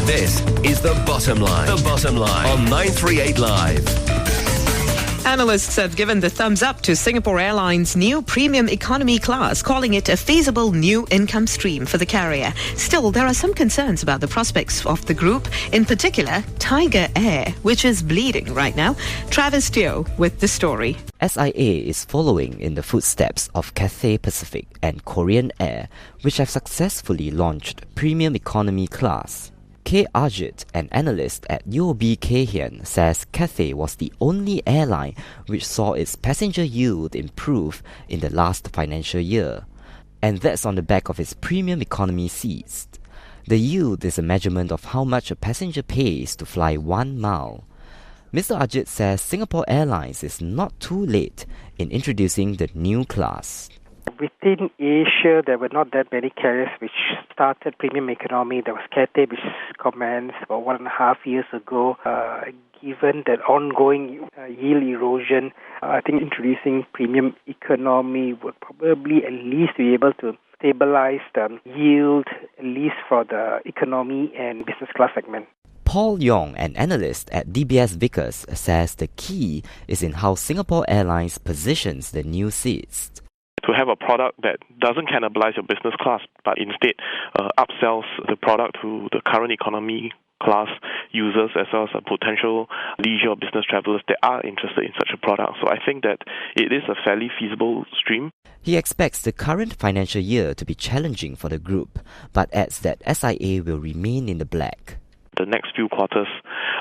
This is The Bottom Line. The Bottom Line on 938 Live. Analysts have given the thumbs up to Singapore Airlines' new premium economy class, calling it a feasible new income stream for the carrier. Still, there are some concerns about the prospects of the group, in particular Tigerair, which is bleeding right now. Travis Teo with the story. SIA is following in the footsteps of Cathay Pacific and Korean Air, which have successfully launched premium economy class. K. Ajit, an analyst at UOB Kay Hian, says Cathay was the only airline which saw its passenger yield improve in the last financial year. And that's on the back of its premium economy seats. The yield is a measurement of how much a passenger pays to fly 1 mile. Mr. Ajit says Singapore Airlines is not too late in introducing the new class. Within Asia, there were not that many carriers which started premium economy. There was Cathay, which commenced about 1.5 years ago. Given that ongoing yield erosion, I think introducing premium economy would probably at least be able to stabilize the yield, at least for the economy and business class segment. Paul Yong, an analyst at DBS Vickers, says the key is in how Singapore Airlines positions the new seats. To have a product that doesn't cannibalize your business class, but instead upsells the product to the current economy class users as well as potential leisure or business travelers that are interested in such a product. So I think that it is a fairly feasible stream. He expects the current financial year to be challenging for the group, but adds that SIA will remain in the black. The next few quarters,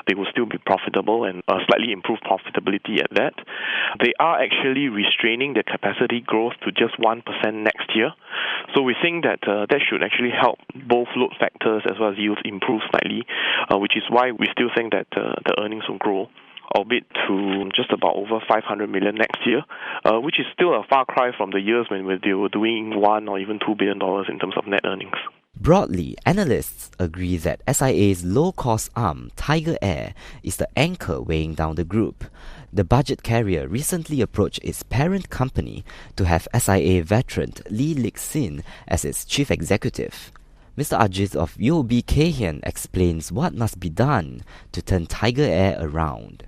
they will still be profitable and slightly improved profitability at that. They are actually restraining their capacity growth to just 1% next year. So we think that that should actually help both load factors as well as yields improve slightly, which is why we still think that the earnings will grow, albeit to just about over 500 million next year, which is still a far cry from the years when they were doing $1 or even $2 billion in terms of net earnings. Broadly, analysts agree that SIA's low-cost arm, Tigerair, is the anchor weighing down the group. The budget carrier recently approached its parent company to have SIA veteran Lee Lik Sin as its chief executive. Mr. Ajit of UOB Kay Hian explains what must be done to turn Tigerair around.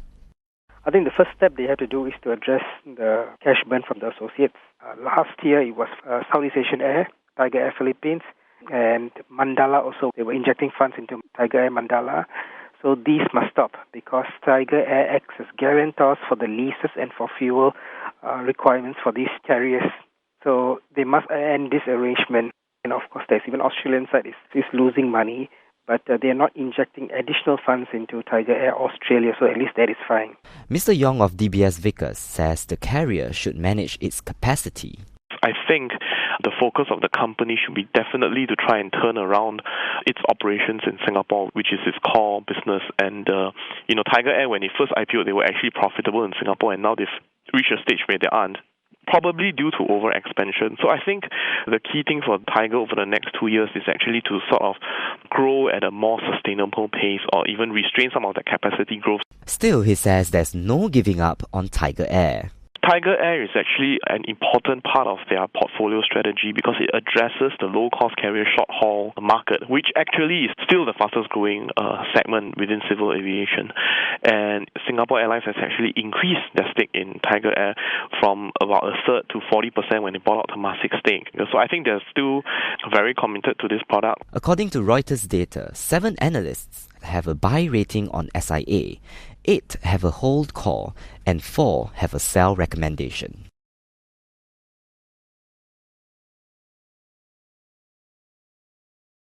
I think the first step they have to do is to address the cash burn from the associates. Last year it was Southeast Asian Air, Tigerair Philippines, and Mandala also. They were injecting funds into Tigerair Mandala. So these must stop because Tigerair acts as guarantors for the leases and for fuel requirements for these carriers. So they must end this arrangement. And of course, there's even Australian side is losing money, but they are not injecting additional funds into Tigerair Australia, so at least that is fine. Mr. Yong of DBS Vickers says the carrier should manage its capacity. I think the focus of the company should be definitely to try and turn around its operations in Singapore, which is its core business. And, Tigerair, when it first IPO'd, they were actually profitable in Singapore, and now they've reached a stage where they aren't, probably due to over-expansion. So I think the key thing for Tiger over the next 2 years is actually to sort of grow at a more sustainable pace or even restrain some of the capacity growth. Still, he says there's no giving up on Tigerair. Tigerair is actually an important part of their portfolio strategy because it addresses the low-cost carrier short-haul market, which actually is still the fastest-growing segment within civil aviation. And Singapore Airlines has actually increased their stake in Tigerair from about a third to 40% when they bought out Temasek stake. So I think they're still very committed to this product. According to Reuters data, 7 analysts have a buy rating on SIA, 8 have a hold call, and 4 have a sell recommendation.